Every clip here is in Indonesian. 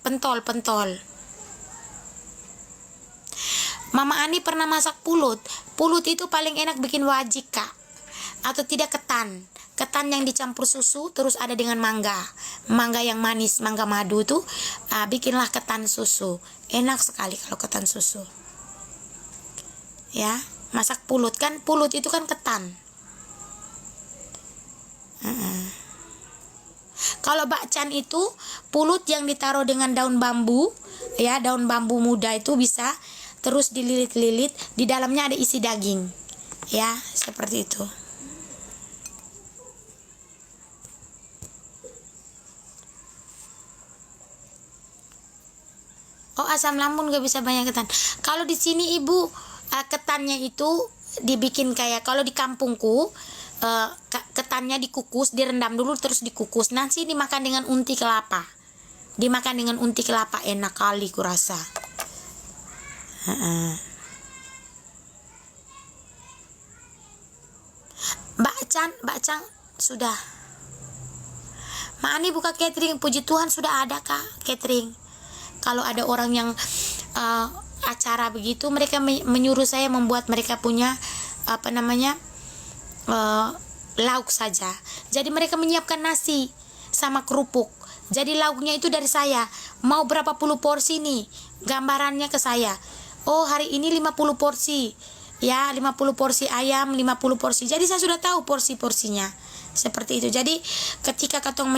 pentol. Mama Ani pernah masak pulut. Pulut itu paling enak bikin wajik, Kak. Atau tidak ketan. Ketan yang dicampur susu terus ada dengan mangga. Mangga yang manis, mangga madu tuh, bikinlah ketan susu. Enak sekali kalau ketan susu. Ya, masak pulut kan, pulut itu kan ketan. Kalau bakcan itu pulut yang ditaruh dengan daun bambu, ya, daun bambu muda itu bisa, terus dililit-lilit, di dalamnya ada isi daging, ya, seperti itu. Oh, asam lambung gak bisa banyak ketan. Kalau di sini ibu, ketannya itu dibikin kayak, kalau di kampungku ketannya dikukus, direndam dulu terus dikukus, nanti dimakan dengan unti kelapa. Dimakan dengan unti kelapa, enak kali kurasa. Bakcan sudah. Ma Ani buka catering, puji Tuhan sudah ada, Kak, catering. Kalau ada orang yang acara begitu, mereka menyuruh saya membuat mereka punya lauk saja. Jadi mereka menyiapkan nasi sama kerupuk. Jadi lauknya itu dari saya. Mau berapa puluh porsi nih? Gambarannya ke saya. Oh, hari ini 50 porsi. Ya, 50 porsi ayam, 50 porsi. Jadi saya sudah tahu porsi-porsinya. Seperti itu. Jadi ketika katong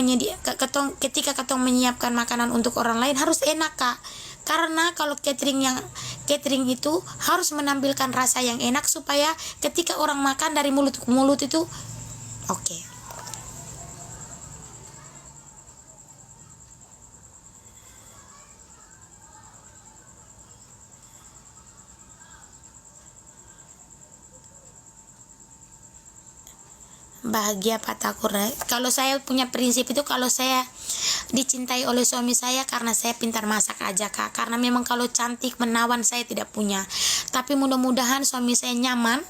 menyiapkan makanan untuk orang lain harus enak, Kak. Karena kalau catering itu harus menampilkan rasa yang enak supaya ketika orang makan dari mulut ke mulut itu oke. Bahagia Patakur. Kalau saya punya prinsip itu, kalau saya dicintai oleh suami saya karena saya pintar masak aja, Kak. Karena memang kalau cantik menawan saya tidak punya. Tapi mudah-mudahan suami saya nyaman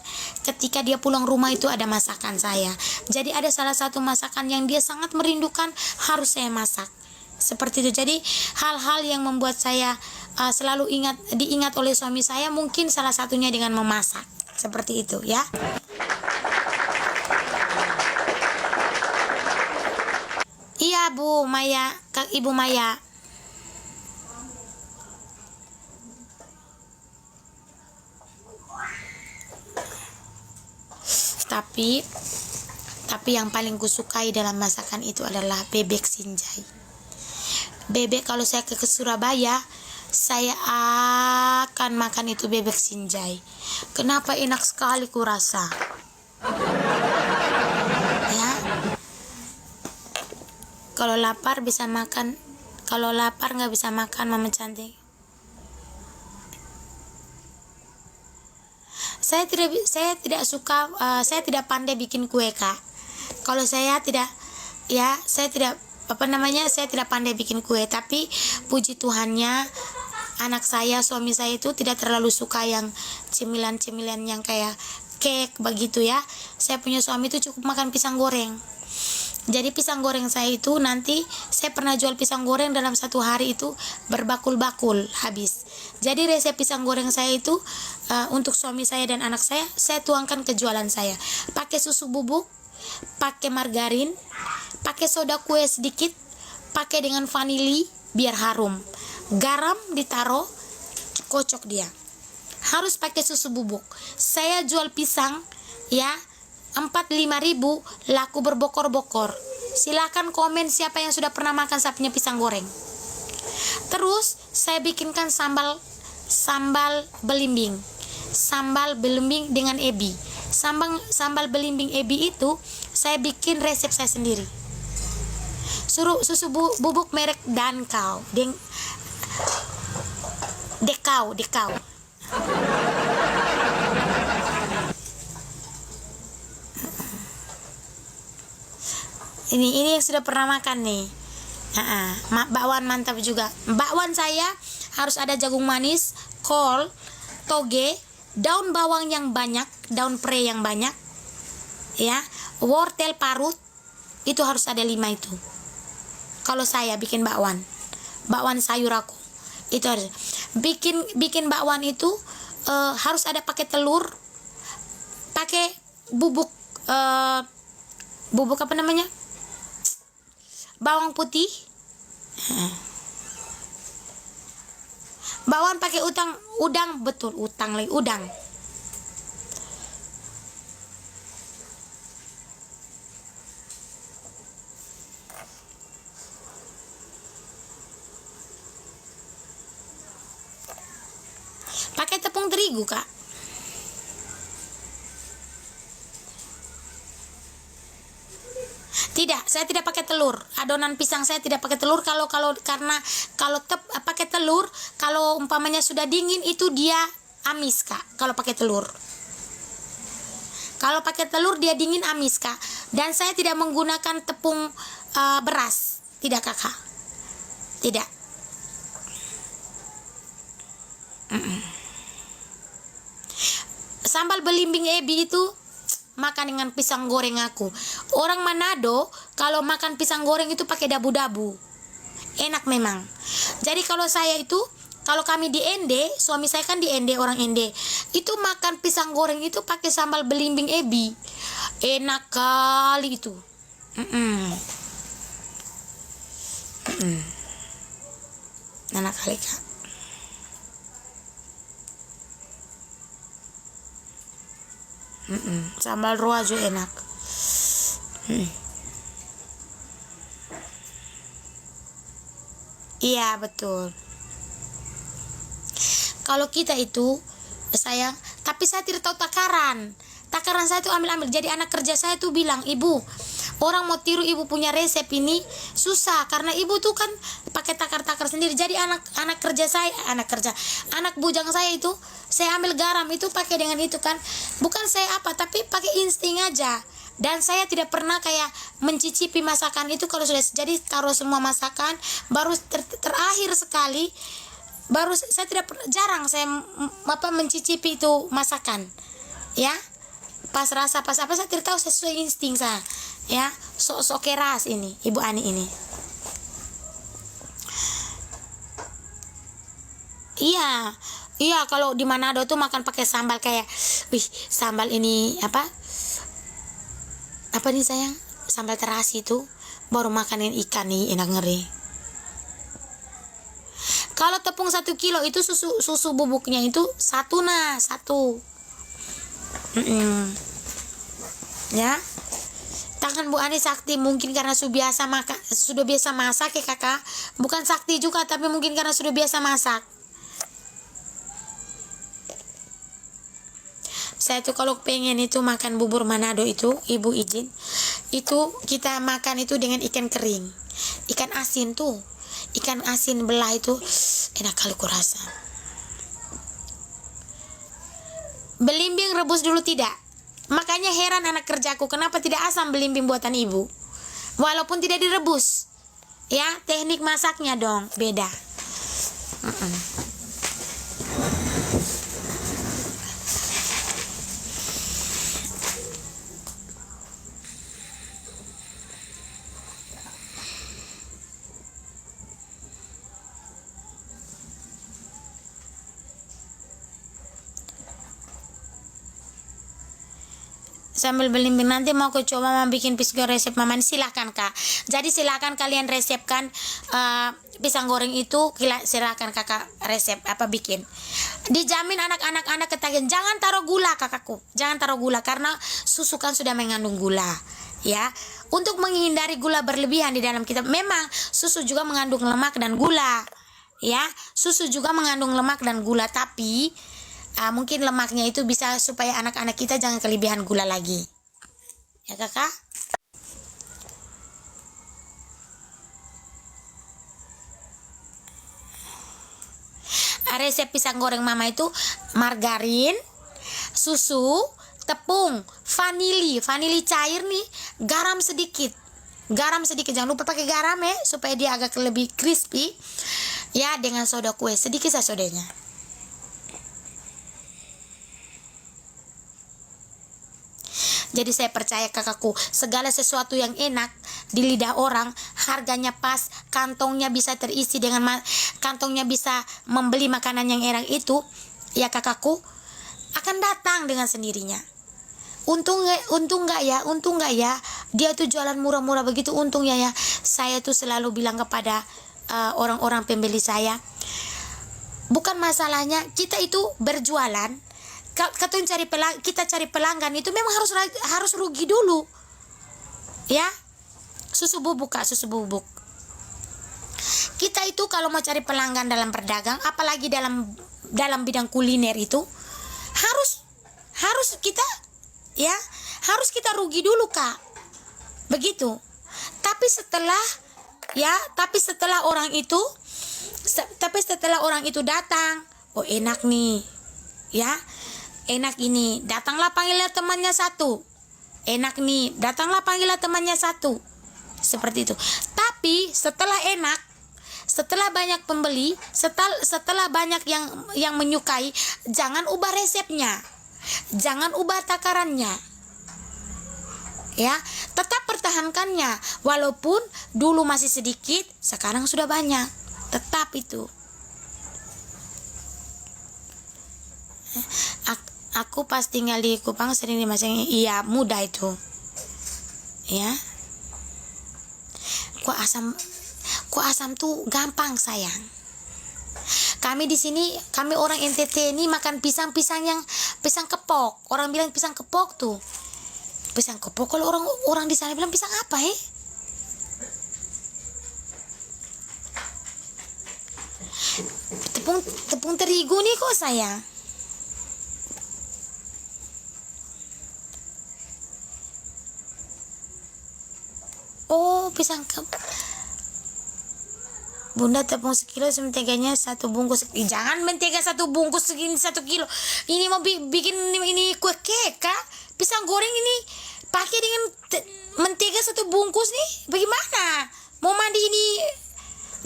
ketika dia pulang rumah itu ada masakan saya. Jadi ada salah satu masakan yang dia sangat merindukan harus saya masak. Seperti itu. Jadi hal-hal yang membuat saya selalu diingat oleh suami saya, mungkin salah satunya dengan memasak. Seperti itu, ya. Iya, Bu Maya, Ibu Maya. Tapi yang paling kusukai dalam masakan itu adalah bebek sinjai. Bebek, kalau saya ke Surabaya, saya akan makan itu bebek sinjai. Kenapa enak sekali kurasa. Ya. Kalau lapar bisa makan, kalau lapar nggak bisa makan, Mama cantik. Saya tidak suka, saya tidak pandai bikin kue, Kak. Kalau saya tidak pandai bikin kue. Tapi puji Tuhannya, anak saya, suami saya itu tidak terlalu suka yang cemilan-cemilan yang kayak cake begitu, ya. Saya punya suami itu cukup makan pisang goreng. Jadi pisang goreng saya itu nanti, saya pernah jual pisang goreng dalam satu hari itu berbakul-bakul habis. Jadi resep pisang goreng saya itu untuk suami saya dan anak saya tuangkan ke jualan saya. Pakai susu bubuk, pakai margarin, pakai soda kue sedikit, pakai dengan vanili biar harum. Garam ditaruh, kocok dia. Harus pakai susu bubuk. Saya jual pisang, ya, 4-5 ribu, laku berbokor-bokor. Silakan komen siapa yang sudah pernah makan saya punya pisang goreng. Terus saya bikinkan sambal belimbing. Sambal belimbing dengan ebi. Sambal belimbing ebi itu saya bikin resep saya sendiri. Susu bubuk merek Dankau. Dekau. Ini yang sudah pernah makan nih. Bakwan mantap juga. Bakwan saya harus ada jagung manis, kol, toge, daun bawang yang banyak, daun pre yang banyak, ya, wortel parut, itu harus ada 5 itu. Kalau saya bikin bakwan bakwan sayur aku. Itu harus bikin bakwan itu harus ada pakai telur, pakai bubuk apa namanya, bawang putih, bakwan pakai udang, betul, udang. Pakai tepung terigu, Kak. Tidak, saya tidak pakai telur. Adonan pisang saya tidak pakai telur karena kalau pakai telur, kalau umpamanya sudah dingin itu dia amis, Kak. Kalau pakai telur. Kalau pakai telur dia dingin amis, Kak. Dan saya tidak menggunakan tepung beras. Tidak, Kakak. Tidak. Sambal belimbing ebi itu makan dengan pisang goreng aku. Orang Manado kalau makan pisang goreng itu pakai dabu-dabu. Enak memang. Jadi kalau saya itu, kalau kami di Ende, suami saya kan di Ende, orang Ende, itu makan pisang goreng itu pakai sambal belimbing ebi. Enak kali itu. Enak kali, Kak. Sambal roa juga enak. Iya, betul. Kalau kita itu sayang, tapi saya tidak tahu takaran saya itu ambil. Jadi anak kerja saya tuh bilang, ibu, orang mau tiru ibu punya resep ini susah karena ibu tuh kan pakai takar sendiri. Jadi anak bujang saya itu, saya ambil garam itu pakai dengan itu kan, bukan saya tapi pakai insting aja. Dan saya tidak pernah kayak mencicipi masakan itu kalau sudah jadi taruh semua masakan, baru terakhir sekali baru saya jarang saya mencicipi itu masakan, ya. Pas rasa pas apa saya tidak tahu, sesuai insting saya, ya. Sok keras ini Ibu Ani ini. Iya, kalau di Manado tuh makan pakai sambal kayak, sambal ini apa nih sayang, sambal terasi itu, baru makanin ikan nih enak ngeri. Kalau tepung 1 kilo itu susu bubuknya itu satu. Ya, tangan Bu Ani sakti mungkin karena sudah biasa masak ya kakak. Bukan sakti juga, tapi mungkin karena sudah biasa masak. Saya tuh kalau pengen itu makan bubur Manado itu, ibu izin, itu kita makan itu dengan ikan kering, ikan asin tuh, ikan asin belah itu enak kali kurasa. Belimbing rebus dulu tidak. Makanya heran anak kerjaku kenapa tidak asam belimbing buatan ibu, walaupun tidak direbus. Ya, teknik masaknya dong beda. Sambil belimbing nanti mau ke coba mau bikin pisang goreng resep mama, silakan kak. Jadi silakan kalian resepkan pisang goreng itu, silakan kakak resep apa bikin. Dijamin anak-anak ketagihan. Jangan taruh gula kakakku, jangan taruh gula karena susu kan sudah mengandung gula, ya. Untuk menghindari gula berlebihan di dalam kita, memang susu juga mengandung lemak dan gula, ya. Susu juga mengandung lemak dan gula, tapi mungkin lemaknya itu bisa supaya anak-anak kita jangan kelebihan gula lagi, ya kakak. Resep pisang goreng mama itu margarin, susu, tepung, vanili cair nih, garam sedikit, jangan lupa pakai garam ya supaya dia agak lebih crispy, ya, dengan soda kue sedikit saja sodanya. Jadi saya percaya kakakku, segala sesuatu yang enak di lidah orang, harganya pas, kantongnya bisa terisi dengan kantongnya bisa membeli makanan yang enak itu, ya kakakku, akan datang dengan sendirinya. Untung nggak ya, dia tuh jualan murah-murah begitu, untung ya. Saya tuh selalu bilang kepada orang-orang pembeli saya, bukan masalahnya kita itu berjualan, kita cari pelanggan itu memang harus rugi dulu, ya. Susu bubuk kak, susu bubuk. Kita itu kalau mau cari pelanggan dalam berdagang, apalagi dalam bidang kuliner itu harus kita rugi dulu kak, begitu. Tapi setelah orang itu datang, oh enak nih, ya enak ini, datanglah panggilnya temannya satu, enak nih, datanglah panggilnya temannya satu, seperti itu. Tapi setelah enak, setelah banyak pembeli, setelah banyak yang menyukai, jangan ubah resepnya, jangan ubah takarannya, ya. Tetap pertahankannya, walaupun dulu masih sedikit, sekarang sudah banyak, tetap itu. Aku pas tinggal di Kupang sering dimasak, iya mudah itu, ya. Kuah asam tuh gampang sayang. Kami di sini, kami orang NTT ini makan pisang kepok. Orang bilang pisang kepok tuh. Pisang kepok, kalau orang di sana bilang pisang apa Tepung terigu nih kok sayang. Oh, pisang kepok. Bunda, tepung sekilo, menteganya satu bungkus. Jangan mentega satu bungkus segini 1 kilo. Ini mau bikin ini kue kek kak. Pisang goreng ini pakai dengan mentega 1 bungkus nih. Bagaimana? Mau mandi ini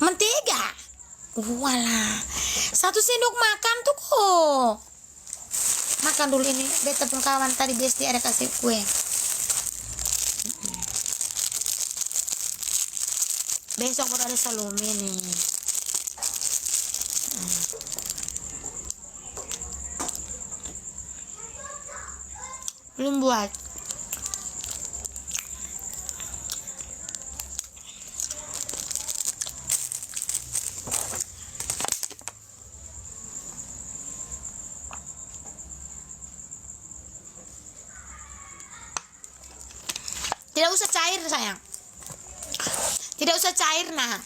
mentega? Walah, 1 sendok makan tuh kok. Makan dulu ini. Beta pun kawan tadi di SD ada kasih kue. Besok baru ada Salome nih. Belum buat. Tidak usah cair sayang. Tidak usah cair nah.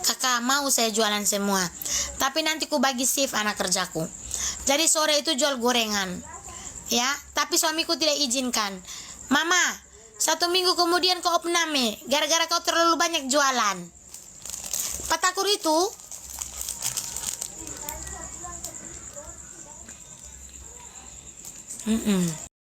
Kakak mau saya jualan semua, tapi nanti ku bagi shift anak kerjaku. Jadi sore itu jual gorengan, ya. Tapi suamiku tidak izinkan. Mama, 1 minggu kemudian kau opname, gara-gara kau terlalu banyak jualan. Patakur itu.